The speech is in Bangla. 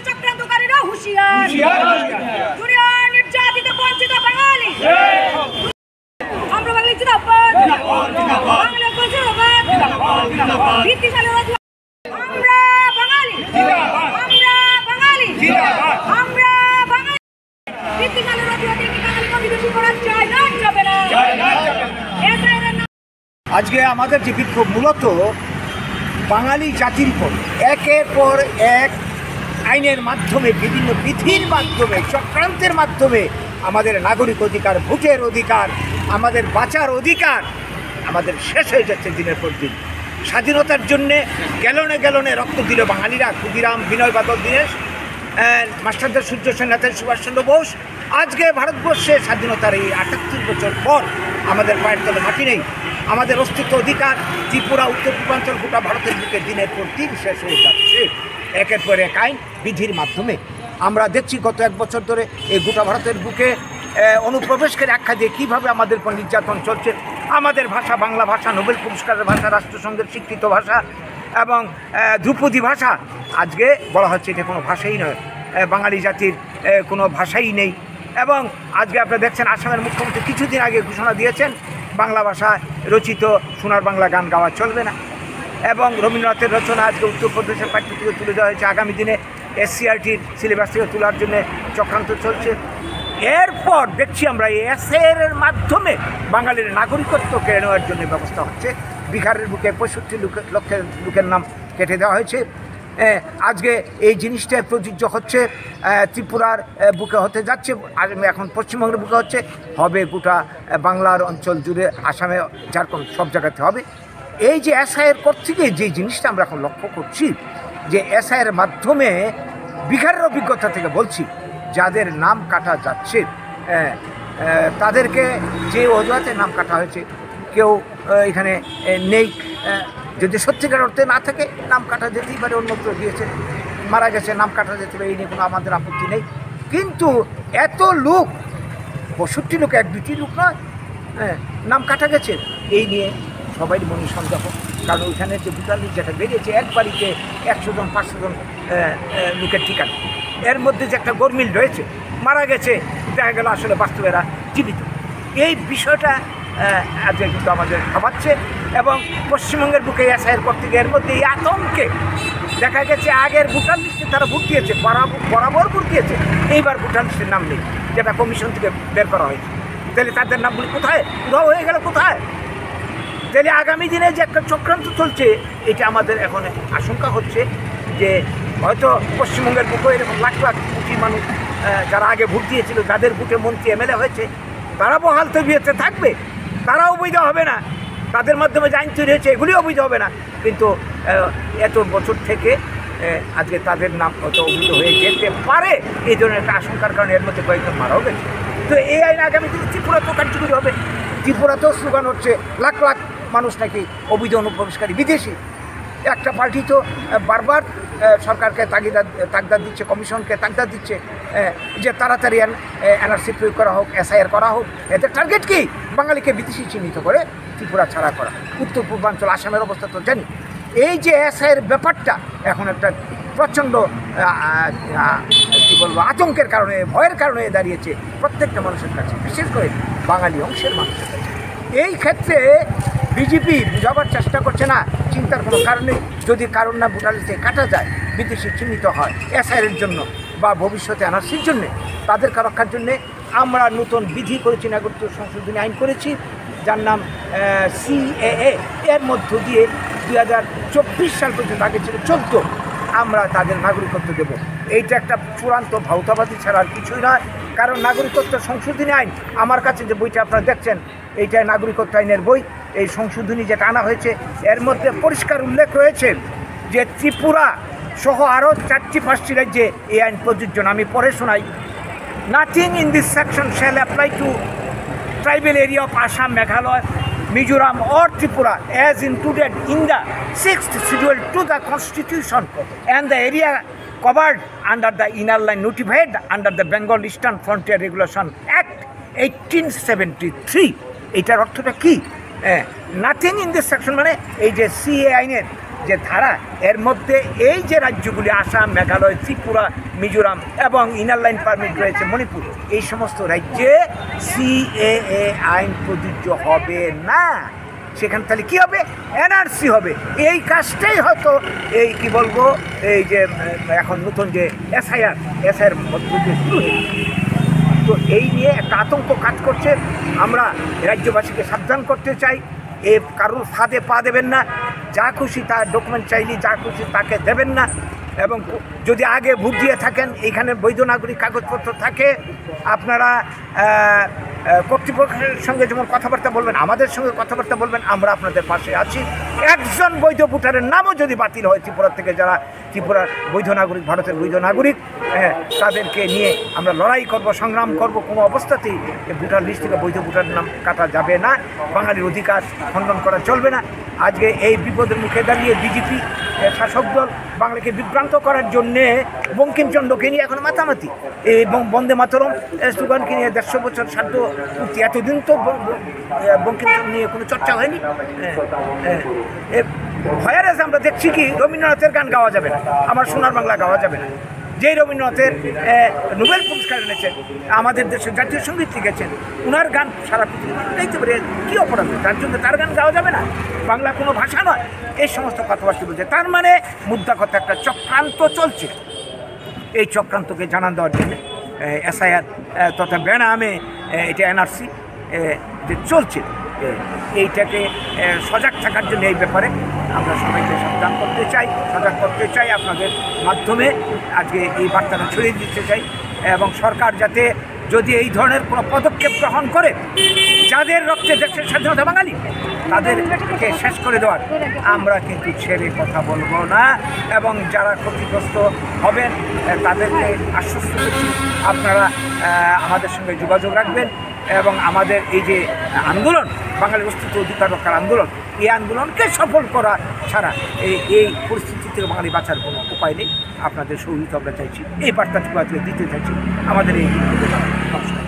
চক্রান্তকারীরা হুঁশিয়ার, দুনিয়ার নির্যাতিত বঞ্চিত বাঙালি। আমরা বাঙালি জিন্দাবাদ, বাংলা জিন্দাবাদ, ভিত্তিশালী আমরা বাঙালি, আমরা বাঙালি, আমরা বাঙালি। ভিত্তিশালী রাজনীতি বাঙালিকে বিদেশি করা যায় না, যাবে না। আজকে আমাদের যে বিক্ষোভ মূলত বাঙালি জাতির উপর একের পর এক আইনের মাধ্যমে, বিভিন্ন বিধির মাধ্যমে, চক্রান্তের মাধ্যমে আমাদের নাগরিক অধিকার, ভোটের অধিকার, আমাদের বাঁচার অধিকার আমাদের শেষ হয়ে যাচ্ছে দিনের পর দিন। স্বাধীনতার জন্যে গ্যালনে গ্যালনে রক্ত দিল বাঙালিরা। ক্ষুদিরাম, বিনয় বাদল দীনেশ, মাস্টারদা সূর্য সেন, নেতাজি সুভাষচন্দ্র বোস। আজকে ভারতবর্ষে স্বাধীনতার এই ৭৮ বছর পর আমাদের পায়ের তলে মাটি নেই। আমাদের অস্তিত্ব অধিকার ত্রিপুরা, উত্তর পূর্বাঞ্চল, গোটা ভারতের বুকে দিনের পর দিন শেষ হয়ে যাচ্ছে একের পর এক আইন বিধির মাধ্যমে। আমরা দেখছি গত ১ বছর ধরে এই গোটা ভারতের বুকে অনুপ্রবেশকারী আখ্যা দিয়ে কীভাবে আমাদের উপর নির্যাতন চলছে। আমাদের ভাষা বাংলা ভাষা, নোবেল পুরস্কারের ভাষা, রাষ্ট্রসংঘের স্বীকৃত ভাষা এবং ধ্রুপদী ভাষা, আজকে বলা হচ্ছে এটা কোনো ভাষাই নয়, বাঙালি জাতির কোনো ভাষাই নেই। এবং আজকে আপনারা দেখছেন আসামের মুখ্যমন্ত্রী কিছুদিন আগে ঘোষণা দিয়েছেন বাংলা ভাষায় রচিত সোনার বাংলা গান গাওয়া চলবে না। এবং রবীন্দ্রনাথের রচনা আজকে উত্তরপ্রদেশের পাঠ্য থেকে তুলে দেওয়া হয়েছে। আগামী দিনে এসসিআরটির সিলেবাস থেকে তোলার জন্য চক্রান্ত চলছে। এরপর দেখছি আমরা এসএর মাধ্যমে বাঙালির নাগরিকত্ব কেড়ে নেওয়ার জন্য ব্যবস্থা হচ্ছে। বিহারের বুকে 65 লক্ষের লোকের নাম কেটে দেওয়া হয়েছে। আজকে এই জিনিসটা প্রযোজ্য হচ্ছে ত্রিপুরার বুকে হতে যাচ্ছে, এখন পশ্চিমবঙ্গের বুকে হচ্ছে, হবে গোটা বাংলার অঞ্চল জুড়ে, আসামে, ঝাড়খণ্ড, সব জায়গাতে হবে। এই যে এসআইয়ের পর থেকে যে জিনিসটা আমরা এখন লক্ষ্য করছি, যে এসআইয়ের মাধ্যমে বিহারের অভিজ্ঞতা থেকে বলছি, যাদের নাম কাটা যাচ্ছে তাদেরকে যে অজুহাতে নাম কাটা হয়েছে, কেউ এখানে নেই, যদি সত্যিকার অর্থে না থাকে নাম কাটা যেতেই পারে, অন্যত্র দিয়েছে, মারা গেছে, নাম কাটা যেতে পারে, এই নিয়ে কোনো আমাদের আপত্তি নেই। কিন্তু এত লোক, 65 লোক, 1-2টি লোক নয়, নাম কাটা গেছে, এই নিয়ে সবাই মনে সন্দেহ। কারণ ওইখানে যে ভোটার যেটা বেরিয়েছে, এক বাড়িতে 100 জন 500 জন লোকের ঠিকানা, এর মধ্যে যে একটা গরমিল রয়েছে, মারা গেছে, দেখা গেল আসলে বাস্তবেরা জীবিত। এই বিষয়টা আজকে কিন্তু আমাদের ভাবাচ্ছে। এবং পশ্চিমবঙ্গের বুকে এসআইয়ের পর থেকে এর মধ্যে এই আতঙ্কে দেখা গেছে আগের ভোটার লিস্টে তারা ভোট দিয়েছে, বরাবর ভোট দিয়েছে, এইবার ভোটার লিস্টের নাম নেই, যেটা কমিশন থেকে বের করা হয়েছে। তাহলে তাদের নামগুলি কোথায় উধাও হয়ে গেল, কোথায়? তাহলে আগামী দিনে যে একটা চক্রান্ত চলছে, এটা আমাদের এখন আশঙ্কা হচ্ছে যে হয়তো পশ্চিমবঙ্গের বুকে এরকম লাখ লাখ কোটি মানুষ যারা আগে ভোট দিয়েছিল, যাদের ভোটে মন্ত্রী এমএলএ হয়েছে, তারা বহাল তবিয়তে থাকবে, তারাও অবৈধ হবে না, তাদের মাধ্যমে যে আইন তৈরি হয়েছে এগুলিও অবৈধ হবে না। কিন্তু এত বছর থেকে আজকে তাদের নাম হয়তো অবৈধ হয়ে যেতে পারে, এই ধরনের একটা আশঙ্কার কারণে এর মধ্যে কয়েকজন মারাও গেছে। তো এই আইন আগামী দিনে ত্রিপুরাতেও কার্যকরী হবে। ত্রিপুরাতেও স্লোগান হচ্ছে লাখ লাখ মানুষ নাকি অবৈধ অনুপ্রবেশকারী, বিদেশি। একটা পার্টি তো বারবার সরকারকে তাগদা দিচ্ছে, কমিশনকে তাগদা দিচ্ছে যে তাড়াতাড়ি এনআরসি প্রয়োগ করা হোক, এসআইআর করা হোক। এদের টার্গেট কি? বাঙালিকে বিদেশি চিহ্নিত করে ত্রিপুরা ছাড়া করা। উত্তর পূর্বাঞ্চল, আসামের অবস্থা তো জানি। এই যে এসআইয়ের ব্যাপারটা এখন একটা প্রচণ্ড কী বলবো, আতঙ্কের কারণে, ভয়ের কারণে দাঁড়িয়েছে প্রত্যেকটা মানুষের কাছে, বিশেষ করে বাঙালি অংশের মানুষের কাছে। এই ক্ষেত্রে বিজেপি বোঝাবার চেষ্টা করছে না, চিন্তার কোনো কারণ নেই। যদি কারণ না ভোটার লিস্টে কাটা যায়, বিদেশি চিহ্নিত হয় এসআইয়ের জন্য বা ভবিষ্যতে এনআরসির জন্যে, তাদেরকে রক্ষার জন্যে আমরা নতুন বিধি করেছি, নাগরিকত্ব সংশোধনী আইন করেছি, যার নাম সিএএ। এর মধ্য দিয়ে 2024 সাল পর্যন্ত, আগে ছিল 14, আমরা তাদের নাগরিকত্ব দেব। এইটা একটা চূড়ান্ত ভাউতাবাদী ছাড়া আর কিছুই নয়। কারণ নাগরিকত্ব সংশোধনী আইন, আমার কাছে যে বইটা আপনারা দেখছেন, এইটাই নাগরিকত্ব আইনের বই। এই সংশোধনী যেটা আনা হয়েছে, এর মধ্যে পরিষ্কার উল্লেখ রয়েছে যে ত্রিপুরা সহ আরও 4-5টি রাজ্যে এই আইন প্রযোজ্য। আমি পড়ে শোনাই। Nothing in this section shall apply to tribal area of Assam, Meghalaya, Mizoram or Tripura as included in the 6th schedule to the Constitution and the area covered under the inner line notified under the Bengal Eastern Frontier Regulation Act 1873. এটার অর্থটা কি? নাথিং ইন দিস সেকশন মানে এই যে সিএ আইনের যে ধারা, এর মধ্যে এই যে রাজ্যগুলি আসাম, মেঘালয়, ত্রিপুরা, মিজোরাম এবং ইনার লাইন পারমিট রয়েছে মণিপুর, এই সমস্ত রাজ্যে সিএএ আইন প্রযোজ্য হবে না। সেখানে তাহলে কী হবে? এনআরসি হবে। এই কাজটাই হয়তো এই কি বলবো, এই যে এখন নতুন যে এসআইআর মধ্য দিয়ে শুরু হয়েছে। তো এই নিয়ে একটা আতঙ্ক কাজ করছে। আমরা রাজ্যবাসীকে সাবধান করতে চাই, এ কারোর ফাঁদে পা দেবেন না। যা খুশি তার ডকুমেন্ট চাইলে যা খুশি তাকে দেবেন না। এবং যদি আগে ভোট দিয়ে থাকেন, এইখানে বৈধ নাগরিক কাগজপত্র থাকে, আপনারা কর্তৃপক্ষের সঙ্গে যেমন কথাবার্তা বলবেন, আমাদের সঙ্গে কথাবার্তা বলবেন, আমরা আপনাদের পাশে আছি। একজন বৈধ ভোটারের নামও যদি বাতিল হয় ত্রিপুরা থেকে, যারা ত্রিপুরার বৈধ নাগরিক, ভারতের বৈধ নাগরিক, তাদেরকে নিয়ে আমরা লড়াই করব, সংগ্রাম করব। কোনো অবস্থাতেই ভোটার লিস্ট থেকে বৈধ ভোটারের নাম কাটা যাবে না। বাঙালির অধিকার খণ্ডন করা চলবে না। আজকে এই বিপদের মুখে দাঁড়িয়ে বিজেপি শাসক দল বাংলাকে বিভ্রান্ত করার জন্যে বঙ্কিমচন্দ্রকে নিয়ে এখন মাতামাতি, এবং বন্দে মাতরম স্লোগানকে নিয়ে 150 বছর সাধ্য পূর্তি। এতদিন তো বঙ্কিমচন্দ্র নিয়ে কোনো চর্চা হয়নি। ভয়ারেজ আমরা দেখছি কি, রবীন্দ্রনাথের গান গাওয়া যাবে না, আমার সোনার বাংলা গাওয়া যাবে না। যেই রবীন্দ্রনাথের নোবেল পুরস্কার এনেছেন, আমাদের দেশের জাতীয় সঙ্গীত লিখেছেন, ওনার গান সারা পৃথিবী গাইতে পারে, কী অপরাধ? তার জন্য তার গান গাওয়া যাবে না? বাংলা কোনো ভাষা নয়? এই সমস্ত কথাবার্তা বলছে। তার মানে মুদ্রা কথা একটা চক্রান্ত চলছে। এই চক্রান্তকে জানান দেওয়ার জন্য এসআইআর তথা বেনামে এটা এনআরসি যে চলছে, এইটাকে সজাগ থাকার জন্য এই ব্যাপারে আমরা সবাইকে সাবধান করতে চাই, সজাগ করতে চাই। আপনাদের মাধ্যমে আজকে এই বার্তাটা ছড়িয়ে দিতে চাই। এবং সরকার যাতে যদি এই ধরনের কোনো পদক্ষেপ গ্রহণ করে, যাদের রক্তে দেশের স্বাধীনতা বাঙালি, তাদেরকে শেষ করে দেওয়ার আমরা কিন্তু ছেড়ে কথা বলবো না। এবং যারা ক্ষতিগ্রস্ত হবেন তাদেরকে আশ্বস্ত করছি, আপনারা আমাদের সঙ্গে যোগাযোগ রাখবেন। এবং আমাদের এই যে আন্দোলন, বাঙালির অস্তিত্ব অধিকার রক্ষার আন্দোলন, এই আন্দোলনকে সফল করা ছাড়া এই পরিস্থিতি থেকে বাঙালি বাঁচার কোনো উপায় নেই। আপনাদের সহযোগিতা আমরা চাইছি, এই বার্তা দিতে চাইছি আমাদের এই নমস্কার।